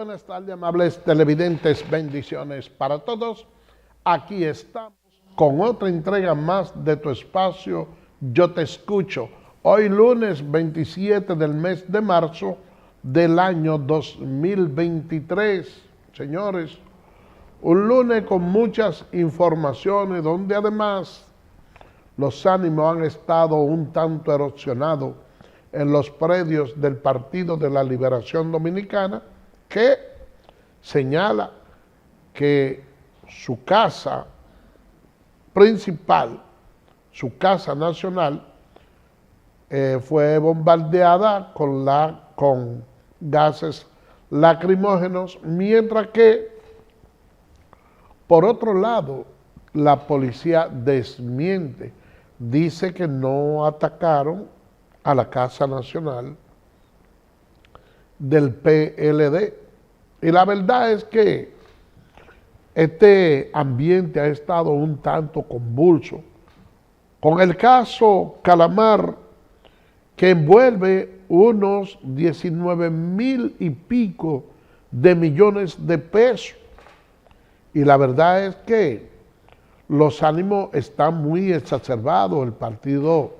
buenas tardes, amables televidentes, bendiciones para todos. Aquí estamos con otra entrega más de tu espacio Yo Te Escucho. Hoy lunes 27 del mes de marzo del año 2023. Señores, un lunes con muchas informaciones donde además los ánimos han estado un tanto erosionados en los predios del Partido de la Liberación Dominicana, que señala que su casa principal, su casa nacional, fue bombardeada con gases lacrimógenos, mientras que, por otro lado, la policía desmiente, dice que no atacaron a la Casa Nacional del PLD. Y la verdad es que este ambiente ha estado un tanto convulso, con el caso Calamar, que envuelve unos 19,000 y pico de millones de pesos. Y la verdad es que los ánimos están muy exacerbados. El Partido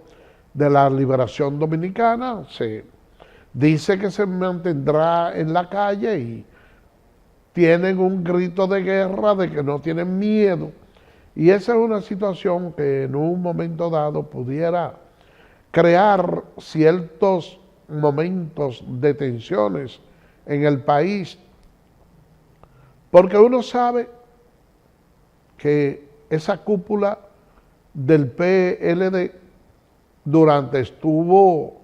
de la Liberación Dominicana se dice que se mantendrá en la calle y tienen un grito de guerra de que no tienen miedo. Y esa es una situación que en un momento dado pudiera crear ciertos momentos de tensiones en el país, porque uno sabe que esa cúpula del PLD durante estuvo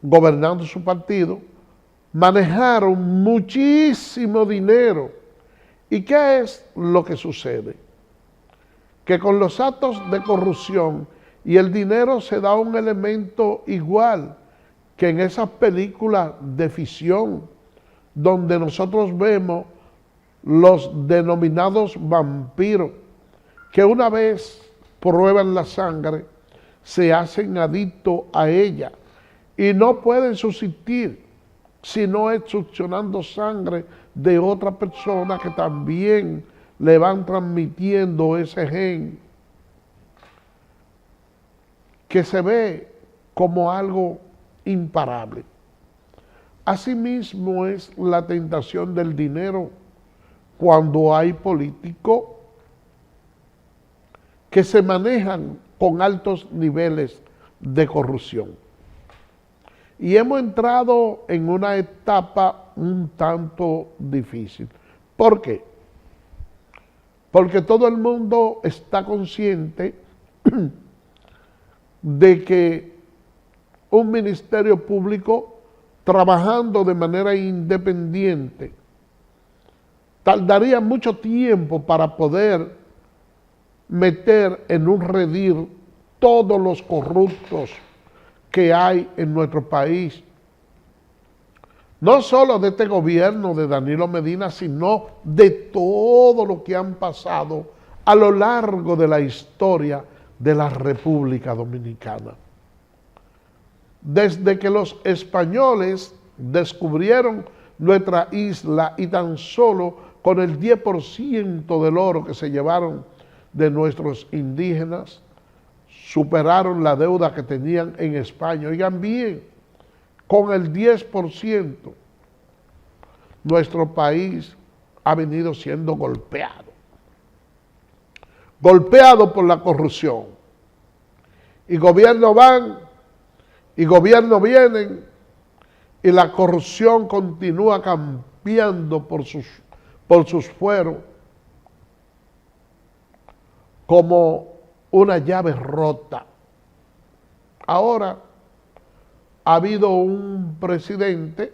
gobernando su partido, manejaron muchísimo dinero. ¿Y qué es lo que sucede? Que con los actos de corrupción y el dinero se da un elemento igual que en esas películas de ficción, donde nosotros vemos los denominados vampiros, que una vez prueban la sangre, se hacen adictos a ella y no pueden subsistir si no es succionando sangre de otra persona que también le van transmitiendo ese gen que se ve como algo imparable. Asimismo es la tentación del dinero cuando hay políticos que se manejan con altos niveles de corrupción. Y hemos entrado en una etapa un tanto difícil. ¿Por qué? Porque todo el mundo está consciente de que un ministerio público trabajando de manera independiente tardaría mucho tiempo para poder meter en un redil todos los corruptos que hay en nuestro país, no solo de este gobierno de Danilo Medina, sino de todo lo que han pasado a lo largo de la historia de la República Dominicana. Desde que los españoles descubrieron nuestra isla y tan solo con el 10% del oro que se llevaron de nuestros indígenas, superaron la deuda que tenían en España. Oigan bien, con el 10%, nuestro país ha venido siendo golpeado por la corrupción. Y gobiernos van y gobiernos vienen y la corrupción continúa cambiando por sus fueros como una llave rota. Ahora hay un presidente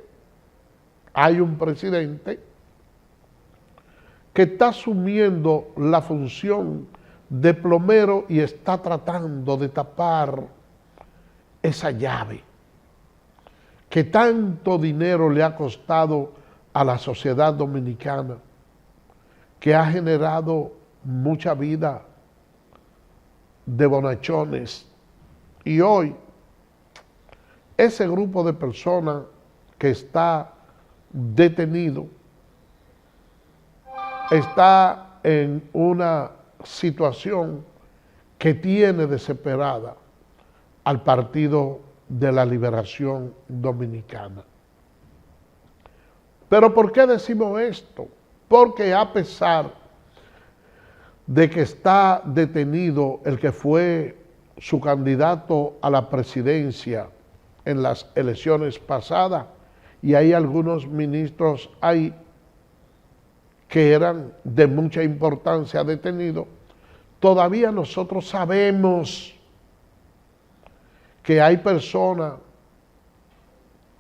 que está asumiendo la función de plomero y está tratando de tapar esa llave que tanto dinero le ha costado a la sociedad dominicana, que ha generado mucha vida de bonachones. Y hoy, ese grupo de personas que está detenido está en una situación que tiene desesperada al Partido de la Liberación Dominicana. ¿Pero por qué decimos esto? Porque a pesar de que está detenido el que fue su candidato a la presidencia en las elecciones pasadas, y hay algunos ministros ahí que eran de mucha importancia detenidos, todavía nosotros sabemos que hay personas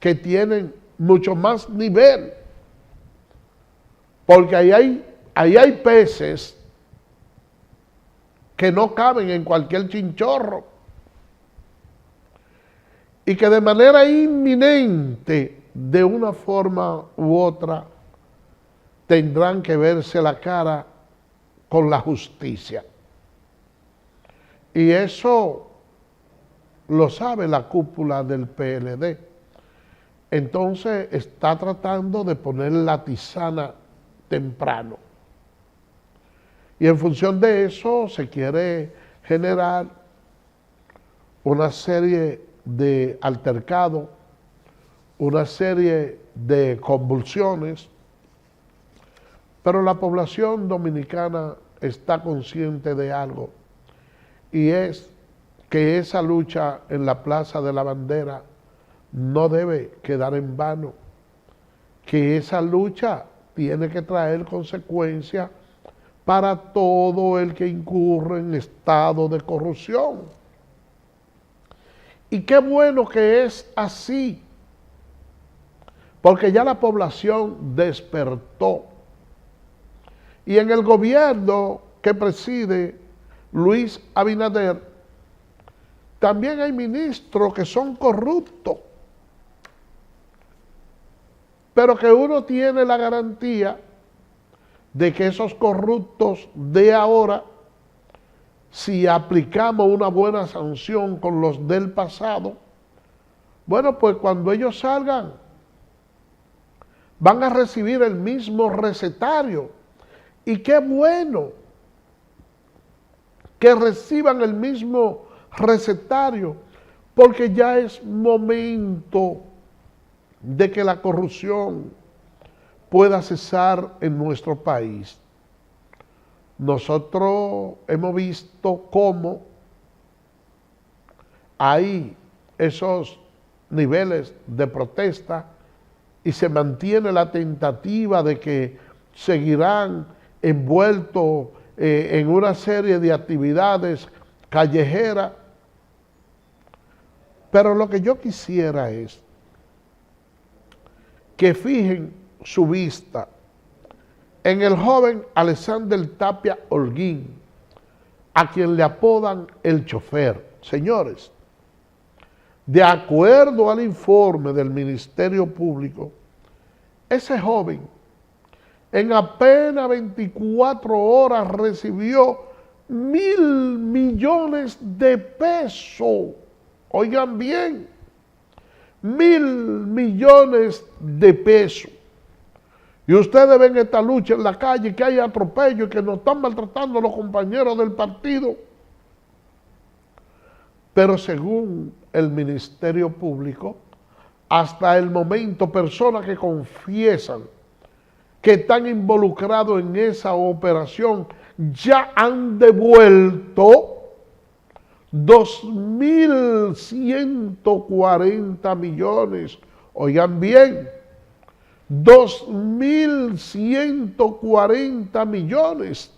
que tienen mucho más nivel, porque ahí hay peces que no caben en cualquier chinchorro y que de manera inminente, de una forma u otra, tendrán que verse la cara con la justicia. Y eso lo sabe la cúpula del PLD. Entonces está tratando de poner la tisana temprano. Y en función de eso se quiere generar una serie de altercados, una serie de convulsiones, pero la población dominicana está consciente de algo, y es que esa lucha en la Plaza de la Bandera no debe quedar en vano, que esa lucha tiene que traer consecuencias para todo el que incurre en estado de corrupción. Y qué bueno que es así, porque ya la población despertó. Y en el gobierno que preside Luis Abinader, también hay ministros que son corruptos, pero que uno tiene la garantía de que esos corruptos de ahora, si aplicamos una buena sanción con los del pasado, bueno, pues cuando ellos salgan, van a recibir el mismo recetario. Y qué bueno que reciban el mismo recetario, porque ya es momento de que la corrupción pueda cesar en nuestro país. Nosotros hemos visto cómo hay esos niveles de protesta y se mantiene la tentativa de que seguirán envueltos en una serie de actividades callejeras. Pero lo que yo quisiera es que fijen su vista en el joven Alexander Tapia Holguín, a quien le apodan el chofer. Señores, de acuerdo al informe del Ministerio Público, ese joven en apenas 24 horas recibió 1.000 millones de pesos. Oigan bien, 1.000 millones de pesos. Y ustedes ven esta lucha en la calle, que hay atropello y que nos están maltratando los compañeros del partido. Pero según el Ministerio Público, hasta el momento, personas que confiesan que están involucrados en esa operación ya han devuelto 2.140 millones. Oigan bien, 2.140 millones.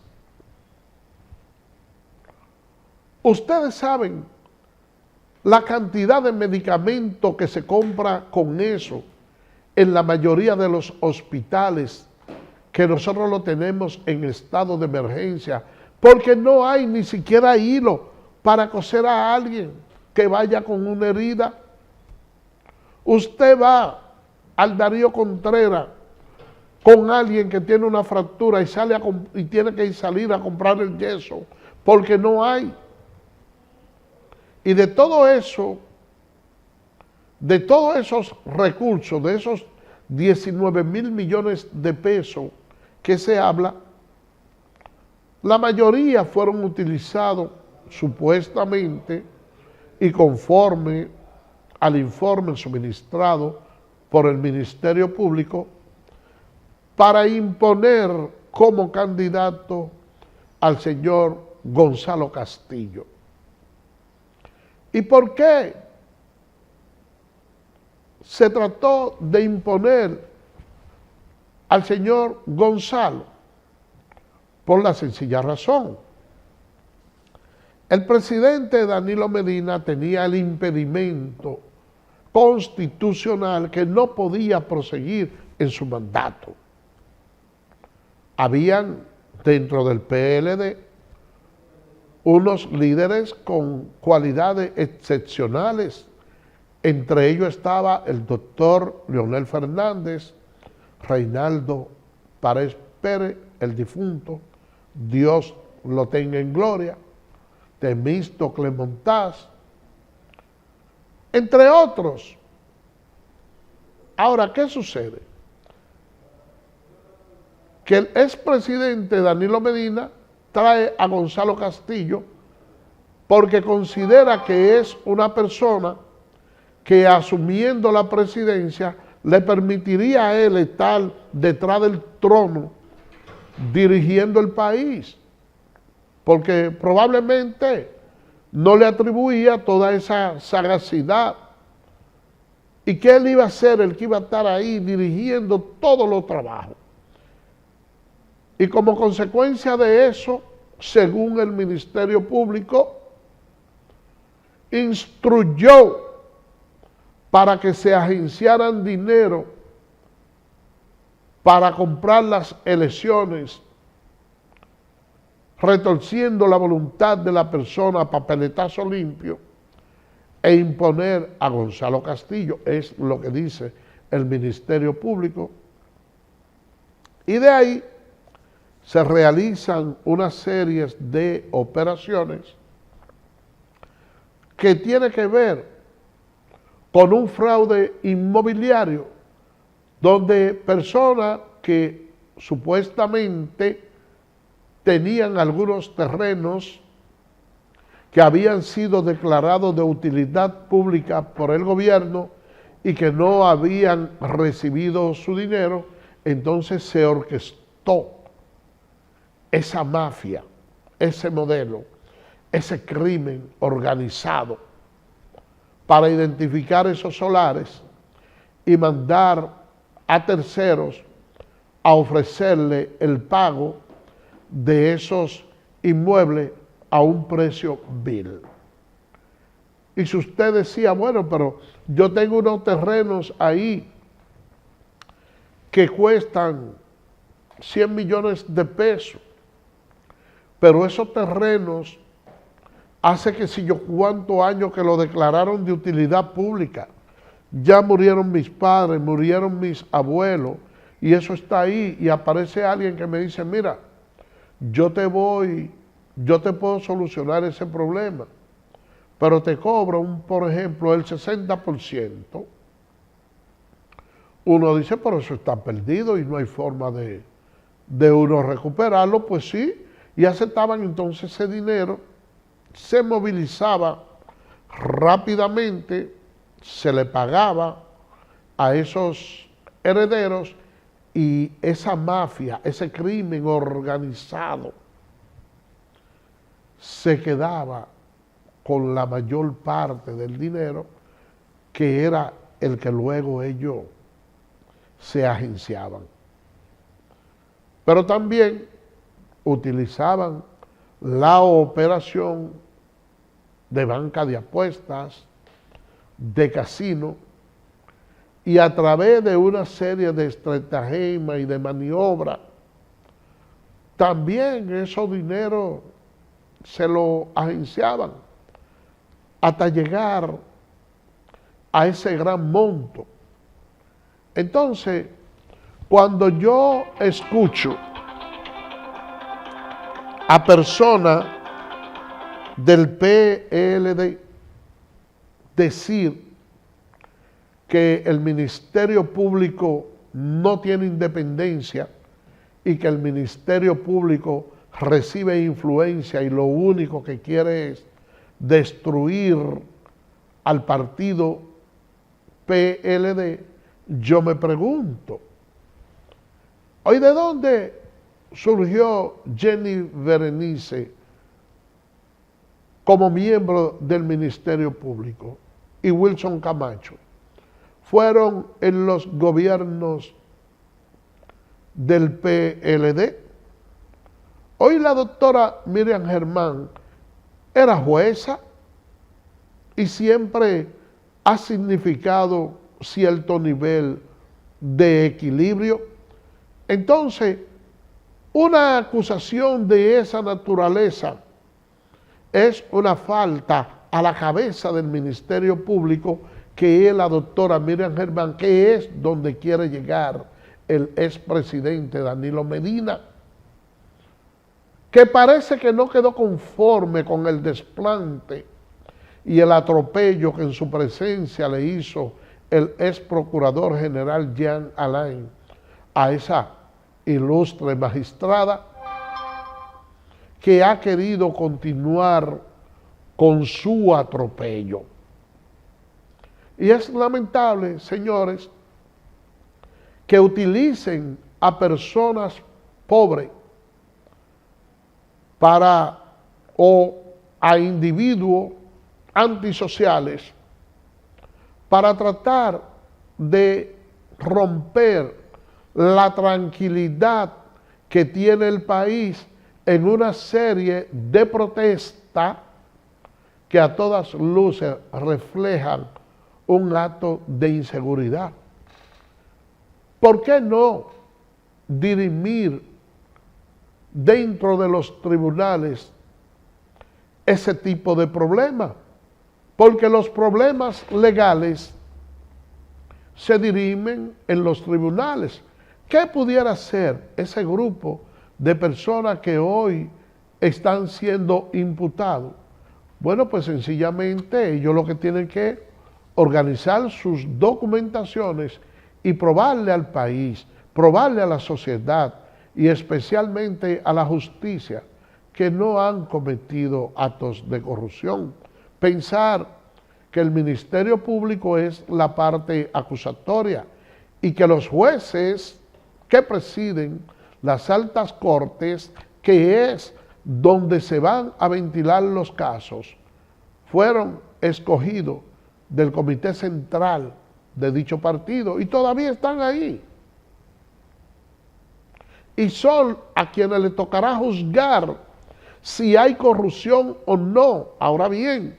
Ustedes saben la cantidad de medicamentos que se compra con eso en la mayoría de los hospitales, que nosotros lo tenemos en estado de emergencia, porque no hay ni siquiera hilo para coser a alguien que vaya con una herida. Usted va al Darío Contreras con alguien que tiene una fractura y tiene que salir a comprar el yeso, porque no hay. Y de todo eso, de todos esos recursos, de esos 19,000 millones de pesos que se habla, la mayoría fueron utilizados supuestamente y conforme al informe suministrado por el Ministerio Público para imponer como candidato al señor Gonzalo Castillo. ¿Y por qué se trató de imponer al señor Gonzalo? Por la sencilla razón. El presidente Danilo Medina tenía el impedimento constitucional que no podía proseguir en su mandato. Habían dentro del PLD unos líderes con cualidades excepcionales. Entre ellos estaba el doctor Leonel Fernández, Reinaldo Párez Pérez, el difunto, Dios lo tenga en gloria, Temístocles Montaz, entre otros. Ahora, ¿qué sucede? Que el expresidente Danilo Medina trae a Gonzalo Castillo porque considera que es una persona que asumiendo la presidencia le permitiría a él estar detrás del trono dirigiendo el país, porque probablemente no le atribuía toda esa sagacidad y que él iba a ser el que iba a estar ahí dirigiendo todos los trabajos. Y como consecuencia de eso, según el Ministerio Público, instruyó para que se agenciaran dinero para comprar las elecciones, retorciendo la voluntad de la persona a papeletazo limpio e imponer a Gonzalo Castillo, es lo que dice el Ministerio Público. Y de ahí se realizan una serie de operaciones que tienen que ver con un fraude inmobiliario, donde personas que supuestamente tenían algunos terrenos que habían sido declarados de utilidad pública por el gobierno y que no habían recibido su dinero, entonces se orquestó esa mafia, ese modelo, ese crimen organizado para identificar esos solares y mandar a terceros a ofrecerle el pago de esos inmuebles a un precio vil. Y si usted decía, bueno, pero yo tengo unos terrenos ahí que cuestan 100 millones de pesos, pero esos terrenos hace que si yo cuántos años que lo declararon de utilidad pública, ya murieron mis padres, murieron mis abuelos, y eso está ahí, y aparece alguien que me dice, mira, yo te puedo solucionar ese problema, pero te cobro, por ejemplo, el 60%. Uno dice, pero eso está perdido y no hay forma de uno recuperarlo. Pues sí, y aceptaban entonces ese dinero, se movilizaba rápidamente, se le pagaba a esos herederos y esa mafia, ese crimen organizado, se quedaba con la mayor parte del dinero, que era el que luego ellos se agenciaban. Pero también utilizaban la operación de banca de apuestas, de casino, y a través de una serie de estratagemas y de maniobras, también esos dineros se lo agenciaban hasta llegar a ese gran monto. Entonces, cuando yo escucho a personas del PLD decir que el Ministerio Público no tiene independencia y que el Ministerio Público recibe influencia y lo único que quiere es destruir al partido PLD, yo me pregunto, ¿hoy de dónde surgió Jenny Berenice como miembro del Ministerio Público y Wilson Camacho? Fueron en los gobiernos del PLD. Hoy la doctora Miriam Germán era jueza y siempre ha significado cierto nivel de equilibrio. Entonces, una acusación de esa naturaleza es una falta a la cabeza del Ministerio Público, que es la doctora Miriam Germán, que es donde quiere llegar el expresidente Danilo Medina, que parece que no quedó conforme con el desplante y el atropello que en su presencia le hizo el ex procurador general Jean Alain a esa ilustre magistrada, que ha querido continuar con su atropello. Y es lamentable, señores, que utilicen a personas pobres o a individuos antisociales para tratar de romper la tranquilidad que tiene el país en una serie de protestas que a todas luces reflejan un acto de inseguridad. ¿Por qué no dirimir dentro de los tribunales ese tipo de problemas? Porque los problemas legales se dirimen en los tribunales. ¿Qué pudiera hacer ese grupo de personas que hoy están siendo imputados? Bueno, pues sencillamente ellos lo que tienen que organizar sus documentaciones y probarle al país, probarle a la sociedad y especialmente a la justicia que no han cometido actos de corrupción. Pensar que el Ministerio Público es la parte acusatoria y que los jueces que presiden las altas cortes, que es donde se van a ventilar los casos, fueron escogidos del comité central de dicho partido y todavía están ahí. Y son a quienes le tocará juzgar si hay corrupción o no. Ahora bien,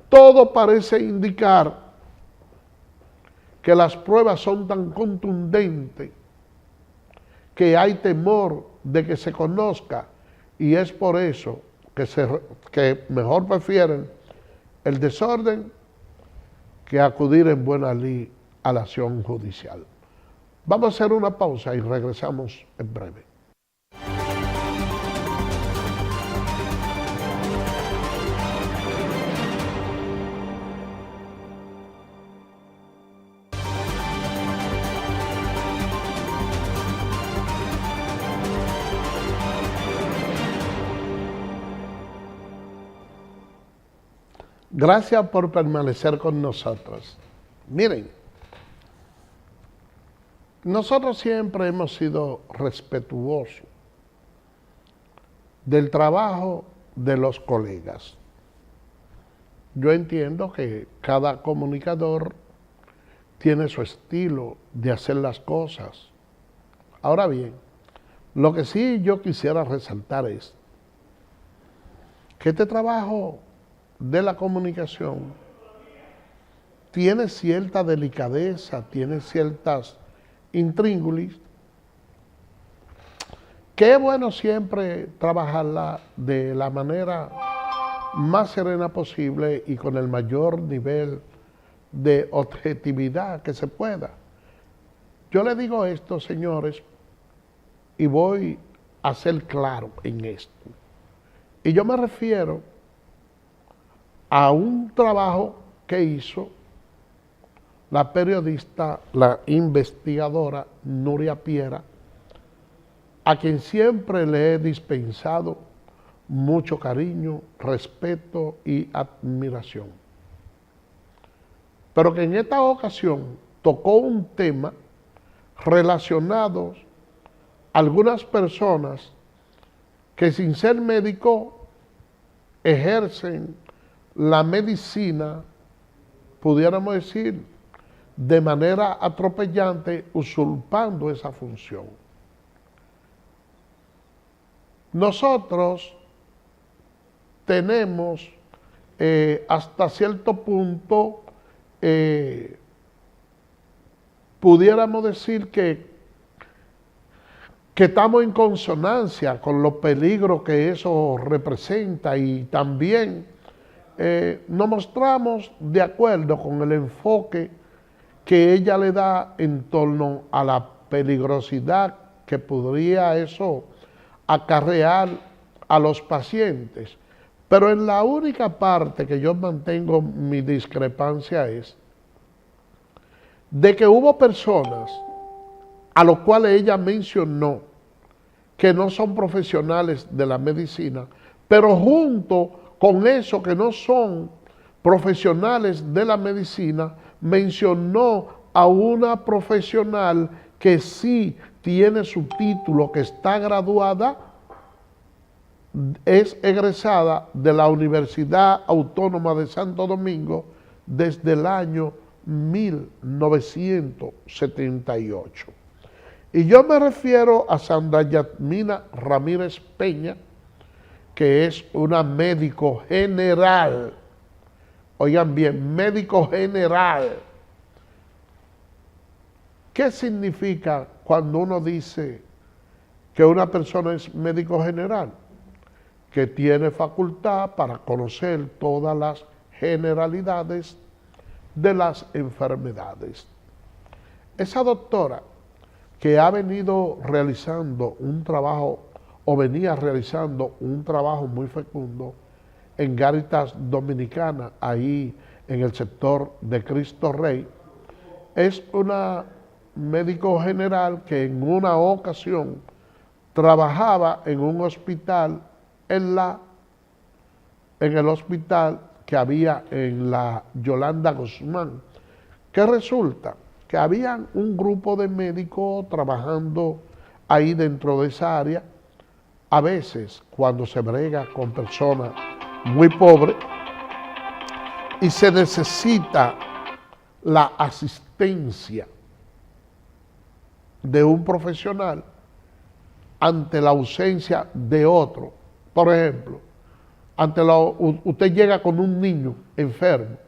todo parece indicar que las pruebas son tan contundentes que hay temor de que se conozca, y es por eso que mejor prefieren el desorden que acudir en buena ley a la acción judicial. Vamos a hacer una pausa y regresamos en breve. Gracias por permanecer con nosotros. Miren, nosotros siempre hemos sido respetuosos del trabajo de los colegas. Yo entiendo que cada comunicador tiene su estilo de hacer las cosas. Ahora bien, lo que sí yo quisiera resaltar es que este trabajo de la comunicación tiene cierta delicadeza, tiene ciertas intríngulis, que es bueno siempre trabajarla de la manera más serena posible y con el mayor nivel de objetividad que se pueda. Yo le digo esto, señores, y voy a ser claro en esto. Y yo me refiero a un trabajo que hizo la periodista, la investigadora Nuria Piera, a quien siempre le he dispensado mucho cariño, respeto y admiración. Pero que en esta ocasión tocó un tema relacionado a algunas personas que sin ser médico ejercen la medicina, pudiéramos decir, de manera atropellante, usurpando esa función. Nosotros tenemos hasta cierto punto, pudiéramos decir que estamos en consonancia con los peligros que eso representa, y también nos mostramos de acuerdo con el enfoque que ella le da en torno a la peligrosidad que podría eso acarrear a los pacientes. Pero en la única parte que yo mantengo mi discrepancia es de que hubo personas a los cuales ella mencionó que no son profesionales de la medicina, pero junto con eso que no son profesionales de la medicina, mencionó a una profesional que sí tiene su título, que está graduada, es egresada de la Universidad Autónoma de Santo Domingo desde el año 1978. Y yo me refiero a Sandra Yasmina Ramírez Peña, que es una médico general. Oigan bien, médico general. ¿Qué significa cuando uno dice que una persona es médico general? Que tiene facultad para conocer todas las generalidades de las enfermedades. Esa doctora que ha venido realizando un trabajo, o venía realizando un trabajo muy fecundo en Cáritas Dominicana, ahí en el sector de Cristo Rey, es una médico general que en una ocasión trabajaba en un hospital, en el hospital que había en la Yolanda Guzmán, que resulta que habían un grupo de médicos trabajando ahí dentro de esa área. A veces, cuando se brega con personas muy pobres y se necesita la asistencia de un profesional ante la ausencia de otro. Por ejemplo, usted llega con un niño enfermo,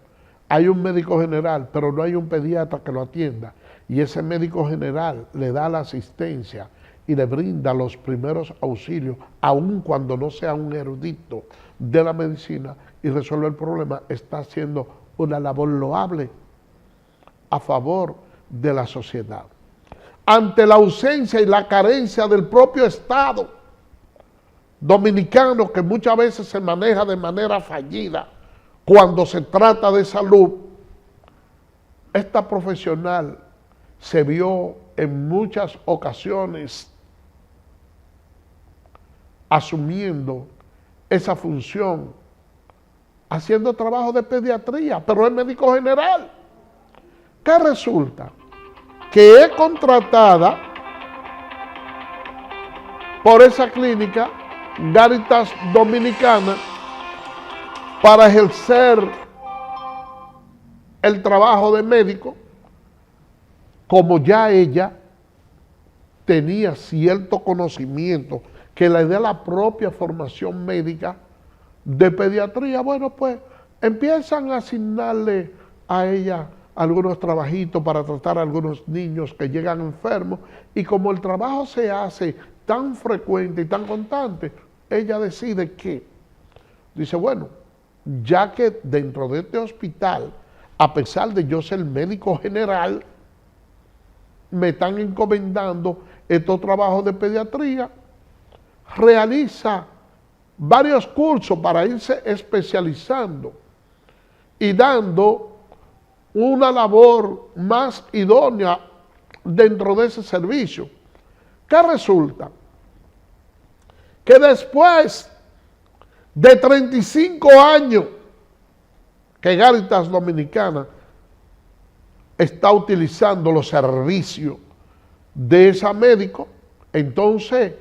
hay un médico general, pero no hay un pediatra que lo atienda, y ese médico general le da la asistencia y le brinda los primeros auxilios, aun cuando no sea un erudito de la medicina, y resuelve el problema. Está haciendo una labor loable a favor de la sociedad. Ante la ausencia y la carencia del propio Estado dominicano, que muchas veces se maneja de manera fallida cuando se trata de salud, esta profesional se vio en muchas ocasiones asumiendo esa función, haciendo trabajo de pediatría, pero es médico general. ¿Qué resulta? Que es contratada por esa clínica Cáritas Dominicana para ejercer el trabajo de médico, como ya ella tenía cierto conocimiento que le dé la propia formación médica de pediatría. Bueno, pues empiezan a asignarle a ella algunos trabajitos para tratar a algunos niños que llegan enfermos, y como el trabajo se hace tan frecuente y tan constante, ella decide que, dice, bueno, ya que dentro de este hospital, a pesar de yo ser médico general, me están encomendando estos trabajos de pediatría, realiza varios cursos para irse especializando y dando una labor más idónea dentro de ese servicio. ¿Qué resulta? Que después de 35 años que Cáritas Dominicana está utilizando los servicios de esa médico, entonces,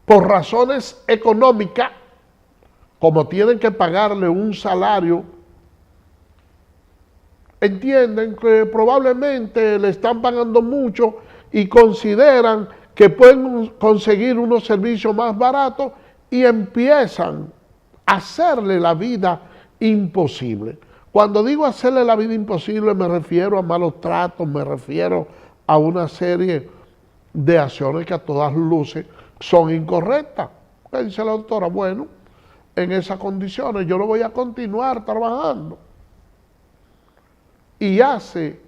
por razones económicas, como tienen que pagarle un salario, entienden que probablemente le están pagando mucho y consideran que pueden conseguir unos servicios más baratos y empiezan a hacerle la vida imposible. Cuando digo hacerle la vida imposible me refiero a malos tratos, me refiero a una serie de acciones que a todas luces son incorrectas. ¿Qué dice la doctora? Bueno, en esas condiciones yo no voy a continuar trabajando. Y hace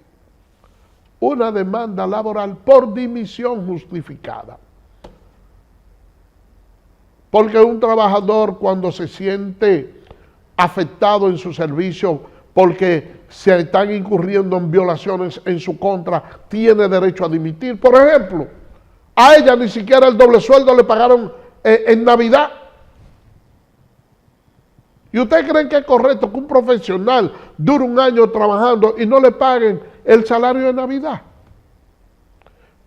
una demanda laboral por dimisión justificada. Porque un trabajador cuando se siente afectado en su servicio porque se están incurriendo en violaciones en su contra, tiene derecho a dimitir. Por ejemplo, a ella ni siquiera el doble sueldo le pagaron en Navidad. ¿Y ustedes creen que es correcto que un profesional dure un año trabajando y no le paguen el salario de Navidad?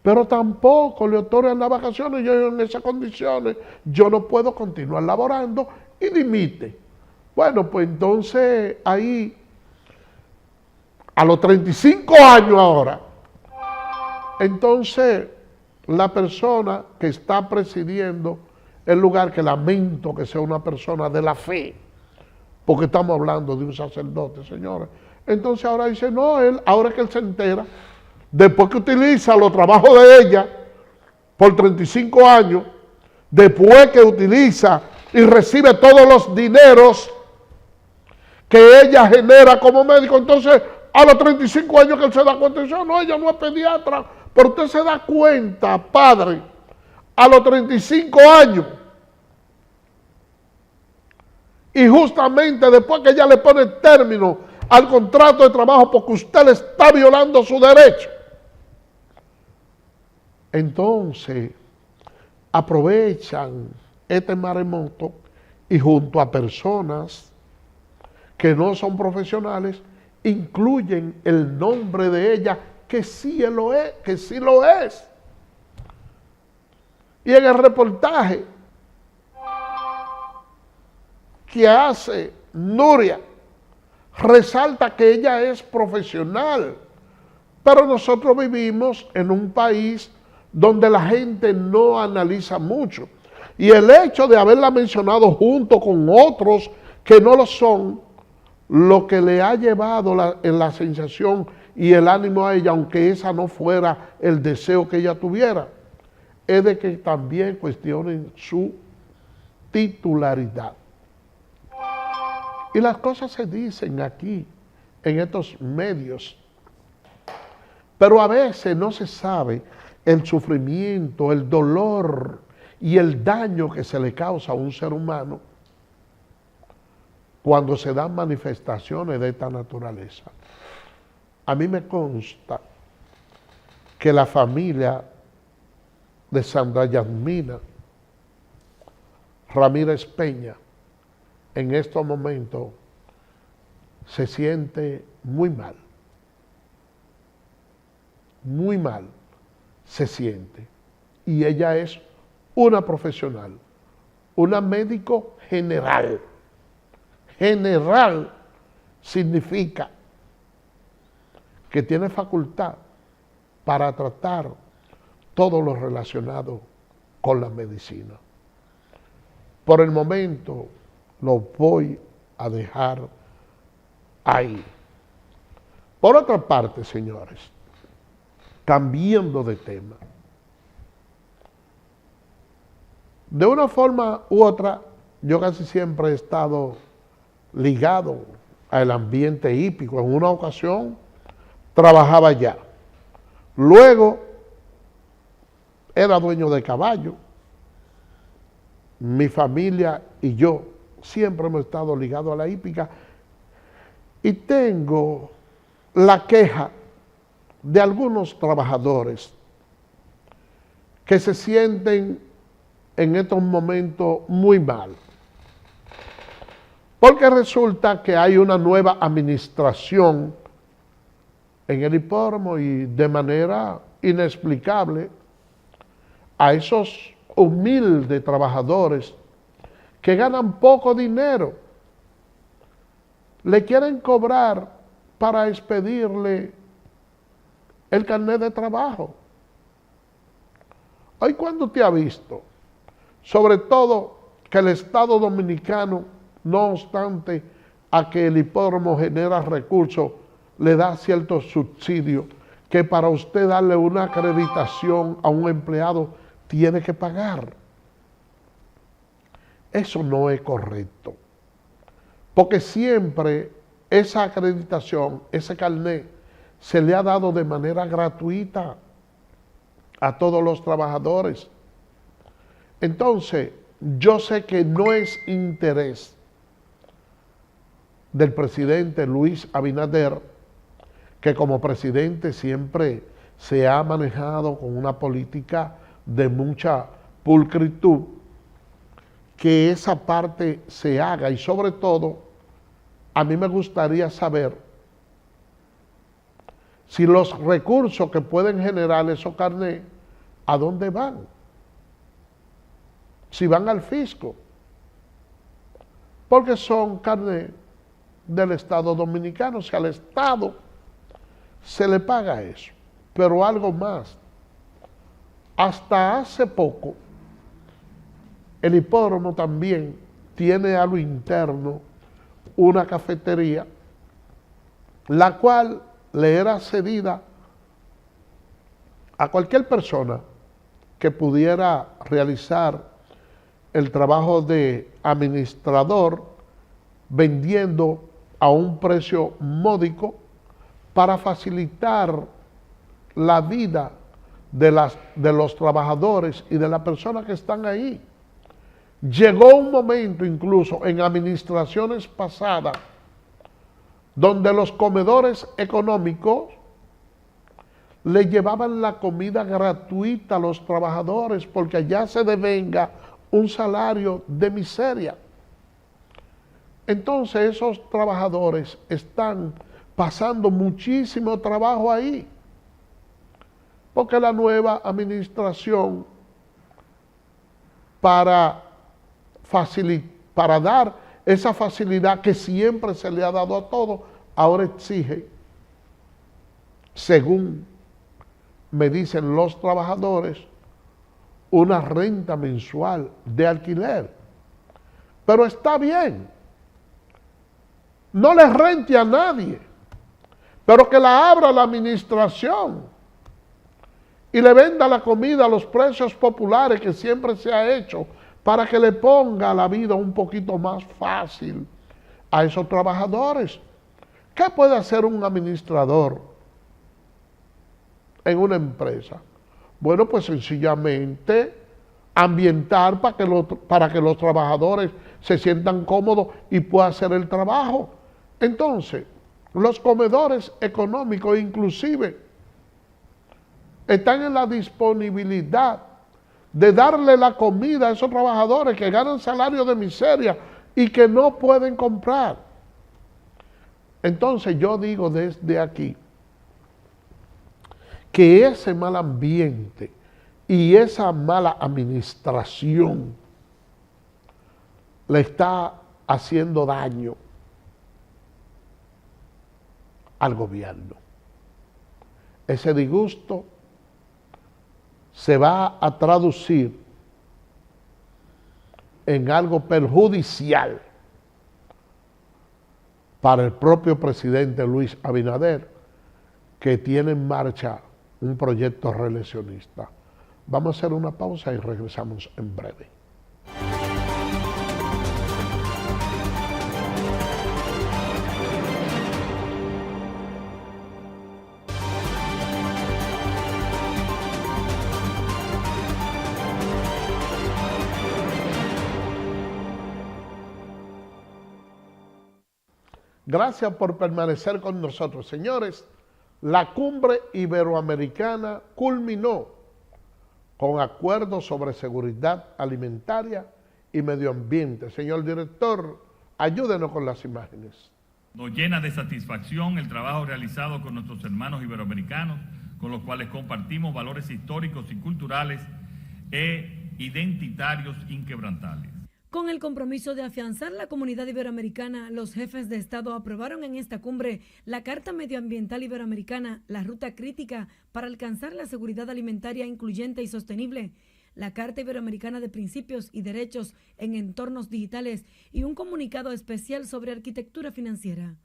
Pero tampoco le otorgan las vacaciones. Yo en esas condiciones, yo no puedo continuar laborando y dimite. Bueno, pues entonces ahí, a los 35 años ahora, entonces la persona que está presidiendo el lugar, que lamento que sea una persona de la fe, porque estamos hablando de un sacerdote, señores. Entonces ahora dice, no, ahora que él se entera, después que utiliza los trabajos de ella por 35 años, después que utiliza y recibe todos los dineros que ella genera como médico, entonces a los 35 años que él se da cuenta, dice, no, ella no es pediatra, pero usted se da cuenta, padre, a los 35 años, y justamente después que ella le pone término al contrato de trabajo porque usted le está violando su derecho, entonces aprovechan este maremoto y junto a personas que no son profesionales, incluyen el nombre de ella, que sí lo es, que sí lo es. Y en el reportaje que hace Nuria, resalta que ella es profesional, pero nosotros vivimos en un país donde la gente no analiza mucho. Y el hecho de haberla mencionado junto con otros que no lo son, lo que le ha llevado la sensación y el ánimo a ella, aunque esa no fuera el deseo que ella tuviera, es de que también cuestionen su titularidad. Y las cosas se dicen aquí, en estos medios, pero a veces no se sabe el sufrimiento, el dolor y el daño que se le causa a un ser humano cuando se dan manifestaciones de esta naturaleza. A mí me consta que la familia de Sandra Yasmina Ramírez Peña en estos momentos se siente muy mal se siente. Y ella es una profesional, una médico general. General significa que tiene facultad para tratar todo lo relacionado con la medicina. Por el momento lo voy a dejar ahí. Por otra parte, señores, cambiando de tema, de una forma u otra, yo casi siempre he estado ligado al ambiente hípico. En una ocasión trabajaba allá. Luego era dueño de caballo. Mi familia y yo siempre hemos estado ligados a la hípica. Y tengo la queja de algunos trabajadores que se sienten en estos momentos muy mal. Porque resulta que hay una nueva administración en el hipódromo y de manera inexplicable a esos humildes trabajadores que ganan poco dinero, le quieren cobrar para expedirle el carnet de trabajo. Hoy, ¿cuándo te ha visto? Sobre todo que el Estado Dominicano, no obstante a que el hipódromo genera recursos, le da ciertos subsidios que para usted darle una acreditación a un empleado tiene que pagar. Eso no es correcto, porque siempre esa acreditación, ese carnet, se le ha dado de manera gratuita a todos los trabajadores. Entonces, yo sé que no es interés del presidente Luis Abinader, que como presidente siempre se ha manejado con una política de mucha pulcritud, que esa parte se haga. Y sobre todo, a mí me gustaría saber si los recursos que pueden generar esos carnets, ¿a dónde van? Si van al fisco, porque son carnets del Estado Dominicano, si al Estado se le paga eso. Pero algo más, hasta hace poco, el hipódromo también tiene a lo interno una cafetería, la cual le era cedida a cualquier persona que pudiera realizar el trabajo de administrador vendiendo a un precio módico para facilitar la vida de los trabajadores y de las personas que están ahí. Llegó un momento incluso en administraciones pasadas donde los comedores económicos le llevaban la comida gratuita a los trabajadores porque allá se devenga un salario de miseria. Entonces esos trabajadores están pasando muchísimo trabajo ahí, porque la nueva administración para dar esa facilidad que siempre se le ha dado a todos, ahora exige, según me dicen los trabajadores, una renta mensual de alquiler. Pero está bien, no le rente a nadie, pero que la abra la administración y le venda la comida a los precios populares que siempre se ha hecho, para que le ponga la vida un poquito más fácil a esos trabajadores. ¿Qué puede hacer un administrador en una empresa? Bueno, pues sencillamente ambientar para que los trabajadores se sientan cómodos y puedan hacer el trabajo. Entonces, los comedores económicos inclusive están en la disponibilidad de darle la comida a esos trabajadores que ganan salario de miseria y que no pueden comprar. Entonces yo digo desde aquí que ese mal ambiente y esa mala administración le está haciendo daño al gobierno. Ese disgusto se va a traducir en algo perjudicial para el propio presidente Luis Abinader, que tiene en marcha un proyecto reeleccionista. Vamos a hacer una pausa y regresamos en breve. Gracias por permanecer con nosotros. Señores, la cumbre iberoamericana culminó con acuerdos sobre seguridad alimentaria y medio ambiente. Señor director, ayúdenos con las imágenes. Nos llena de satisfacción el trabajo realizado con nuestros hermanos iberoamericanos, con los cuales compartimos valores históricos y culturales e identitarios inquebrantables. Con el compromiso de afianzar la comunidad iberoamericana, los jefes de Estado aprobaron en esta cumbre la Carta Medioambiental Iberoamericana, la ruta crítica para alcanzar la seguridad alimentaria incluyente y sostenible, la Carta Iberoamericana de Principios y Derechos en Entornos Digitales y un comunicado especial sobre arquitectura financiera.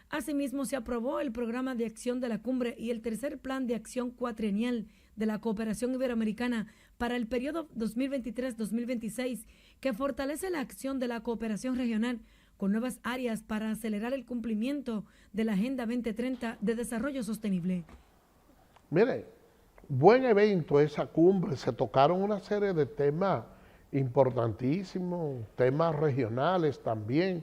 Asimismo, se aprobó el Programa de Acción de la Cumbre y el tercer Plan de Acción Cuatrienal de la Cooperación Iberoamericana para el periodo 2023-2026, que fortalece la acción de la cooperación regional con nuevas áreas para acelerar el cumplimiento de la Agenda 2030 de Desarrollo Sostenible. Mire, buen evento esa cumbre, se tocaron una serie de temas importantísimos, temas regionales también,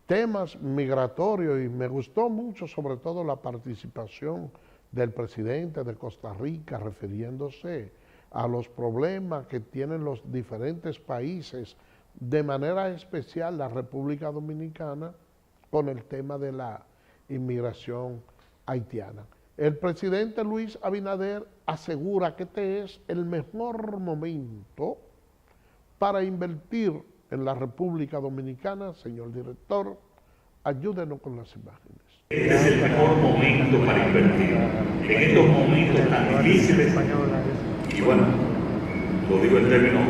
temas migratorios, y me gustó mucho sobre todo la participación del presidente de Costa Rica refiriéndose a los problemas que tienen los diferentes países, de manera especial la República Dominicana, con el tema de la inmigración haitiana. El presidente Luis Abinader asegura que este es el mejor momento para invertir en la República Dominicana. Señor director, ayúdenos con las imágenes. Este es el mejor momento para invertir en estos momentos tan difíciles. Y bueno, lo digo en términos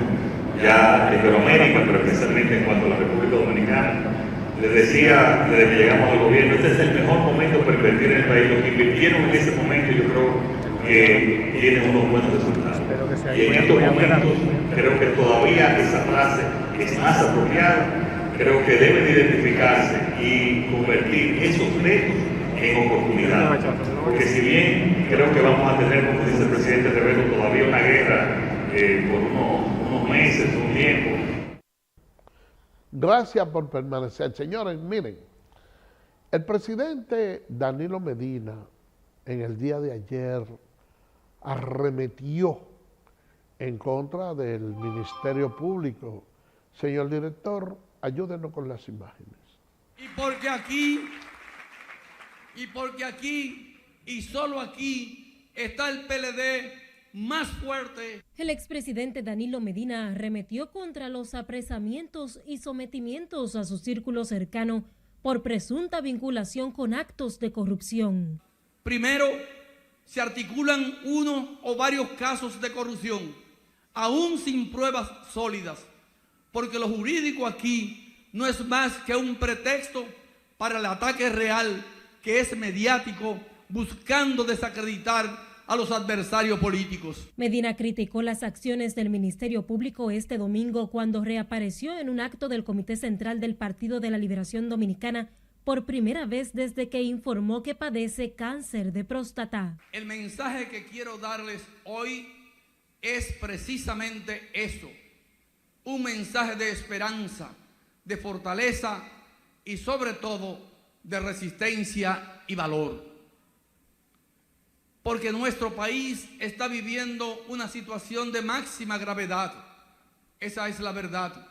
ya de Iberoamérica, pero especialmente en cuanto a la República Dominicana. Les decía desde que llegamos al gobierno, este es el mejor momento para invertir en el país. Lo que invirtieron en ese momento yo creo que tienen unos buenos resultados. Y en estos momentos creo que todavía esa frase es más apropiada. Creo que deben identificarse y convertir esos retos en oportunidades. Porque si bien creo que vamos a tener, como dice el presidente Rebeto, todavía una guerra por unos meses, un tiempo. Gracias por permanecer. Señores, miren, el presidente Danilo Medina en el día de ayer arremetió en contra del Ministerio Público. Señor director, ayúdenos con las imágenes. Y porque aquí, y solo aquí, está el PLD más fuerte. El expresidente Danilo Medina arremetió contra los apresamientos y sometimientos a su círculo cercano por presunta vinculación con actos de corrupción. Primero, se articulan uno o varios casos de corrupción, aún sin pruebas sólidas, porque lo jurídico aquí no es más que un pretexto para el ataque real, que es mediático, buscando desacreditar a los adversarios políticos. Medina criticó las acciones del Ministerio Público este domingo cuando reapareció en un acto del Comité Central del Partido de la Liberación Dominicana por primera vez desde que informó que padece cáncer de próstata. El mensaje que quiero darles hoy es precisamente eso, un mensaje de esperanza, de fortaleza y sobre todo de resistencia y valor. Porque nuestro país está viviendo una situación de máxima gravedad. Esa es la verdad.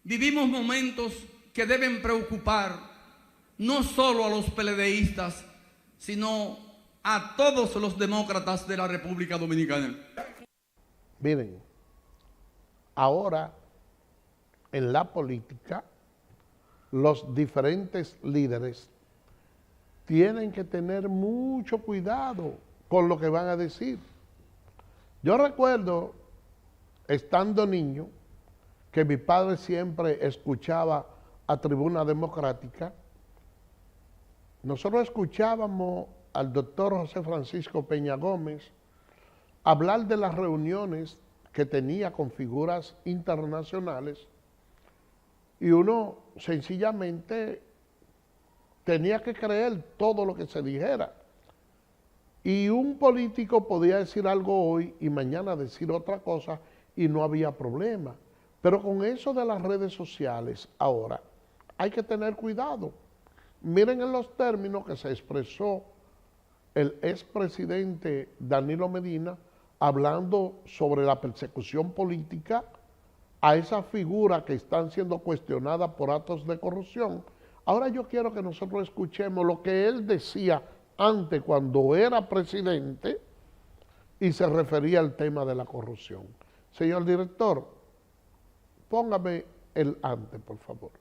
Vivimos momentos que deben preocupar no solo a los PLDistas, sino a todos los demócratas de la República Dominicana. Miren, ahora en la política, los diferentes líderes tienen que tener mucho cuidado con lo que van a decir. Yo recuerdo, estando niño, que mi padre siempre escuchaba a Tribuna Democrática. Nosotros escuchábamos al doctor José Francisco Peña Gómez hablar de las reuniones que tenía con figuras internacionales, y uno sencillamente tenía que creer todo lo que se dijera. Y un político podía decir algo hoy y mañana decir otra cosa y no había problema. Pero con eso de las redes sociales ahora hay que tener cuidado, Miren en los términos que se expresó el expresidente Danilo Medina hablando sobre la persecución política a esas figuras que están siendo cuestionadas por actos de corrupción. Ahora yo quiero que nosotros escuchemos lo que él decía antes cuando era presidente y se refería al tema de la corrupción. Señor director, póngame el antes, por favor.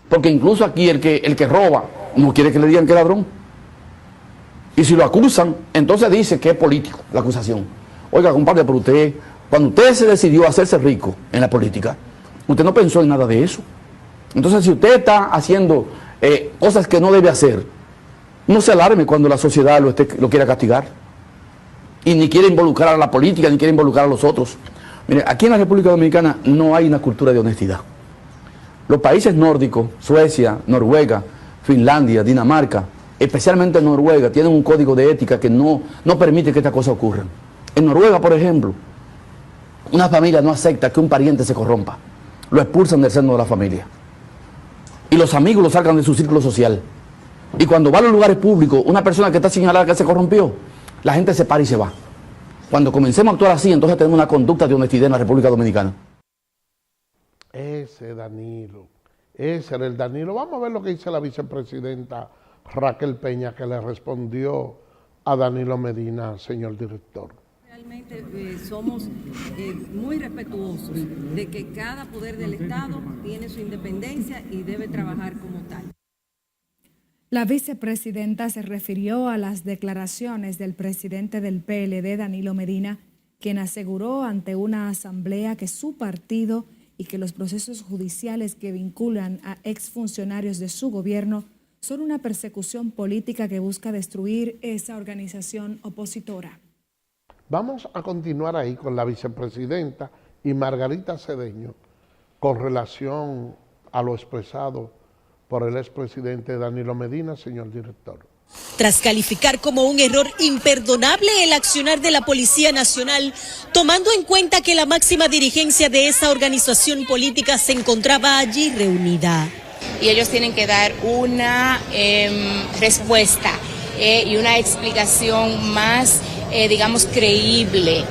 Porque incluso aquí el que roba no quiere que le digan que es ladrón. Y si lo acusan, entonces dice que es político la acusación. Oiga, compadre, pero usted, cuando usted se decidió a hacerse rico en la política, usted no pensó en nada de eso. Entonces, si usted está haciendo cosas que no debe hacer, no se alarme cuando la sociedad lo quiera castigar. Y ni quiere involucrar a la política, ni quiere involucrar a los otros. Mire, aquí en la República Dominicana no hay una cultura de honestidad. Los países nórdicos, Suecia, Noruega, Finlandia, Dinamarca, especialmente Noruega, tienen un código de ética que no permite que estas cosas ocurran. En Noruega, por ejemplo, una familia no acepta que un pariente se corrompa. Lo expulsan del seno de la familia. Y los amigos lo sacan de su círculo social. Y cuando va a los lugares públicos, una persona que está señalada que se corrompió, la gente se para y se va. Cuando comencemos a actuar así, entonces tenemos una conducta de honestidad en la República Dominicana. Ese era el Danilo. Vamos a ver lo que dice la vicepresidenta Raquel Peña, que le respondió a Danilo Medina, señor director. Realmente somos muy respetuosos de que cada poder del Estado tiene su independencia y debe trabajar como tal. La vicepresidenta se refirió a las declaraciones del presidente del PLD, Danilo Medina, quien aseguró ante una asamblea que su partido y que los procesos judiciales que vinculan a exfuncionarios de su gobierno son una persecución política que busca destruir esa organización opositora. Vamos a continuar ahí con la vicepresidenta y Margarita Cedeño con relación a lo expresado por el expresidente Danilo Medina, señor director. Tras calificar como un error imperdonable el accionar de la Policía Nacional, tomando en cuenta que la máxima dirigencia de esa organización política se encontraba allí reunida. Y ellos tienen que dar una respuesta y una explicación más, digamos, creíble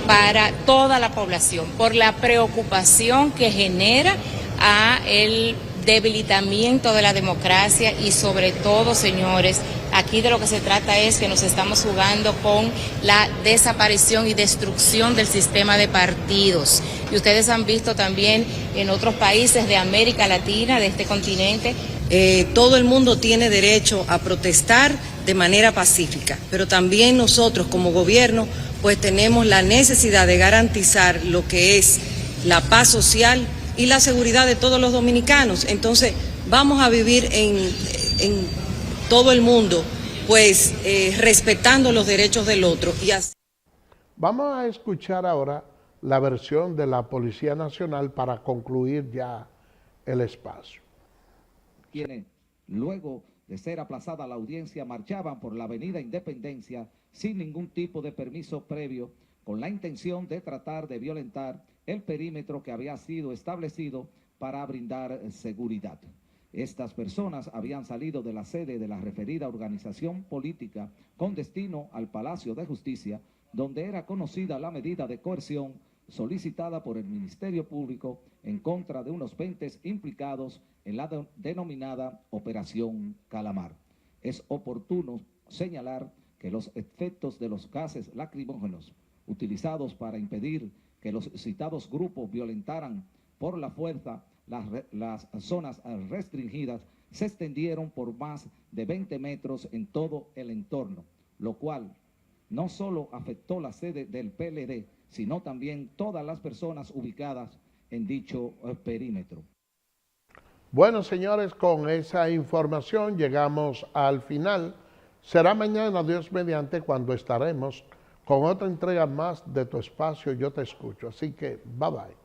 para toda la población, por la preocupación que genera a el debilitamiento de la democracia y sobre todo, señores, aquí de lo que se trata es que nos estamos jugando con la desaparición y destrucción del sistema de partidos. Y ustedes han visto también en otros países de América Latina, de este continente. Todo el mundo tiene derecho a protestar de manera pacífica, pero también nosotros como gobierno pues tenemos la necesidad de garantizar lo que es la paz social y la seguridad de todos los dominicanos. Entonces vamos a vivir en todo el mundo pues respetando los derechos del otro. Y así. Vamos a escuchar ahora la versión de la Policía Nacional para concluir ya el espacio. Quienes, luego de ser aplazada la audiencia, marchaban por la avenida Independencia sin ningún tipo de permiso previo, con la intención de tratar de violentar el perímetro que había sido establecido para brindar seguridad. Estas personas habían salido de la sede de la referida organización política con destino al Palacio de Justicia, donde era conocida la medida de coerción solicitada por el Ministerio Público en contra de unos 20 implicados en la denominada Operación Calamar. Es oportuno señalar que los efectos de los gases lacrimógenos utilizados para impedir que los citados grupos violentaran por la fuerza las zonas restringidas se extendieron por más de 20 metros en todo el entorno, lo cual no solo afectó la sede del PLD, sino también todas las personas ubicadas en dicho perímetro. Bueno, señores, con esa información llegamos al final. Será mañana, Dios mediante, cuando estaremos con otra entrega más de tu espacio Yo Te Escucho. Así que, bye bye.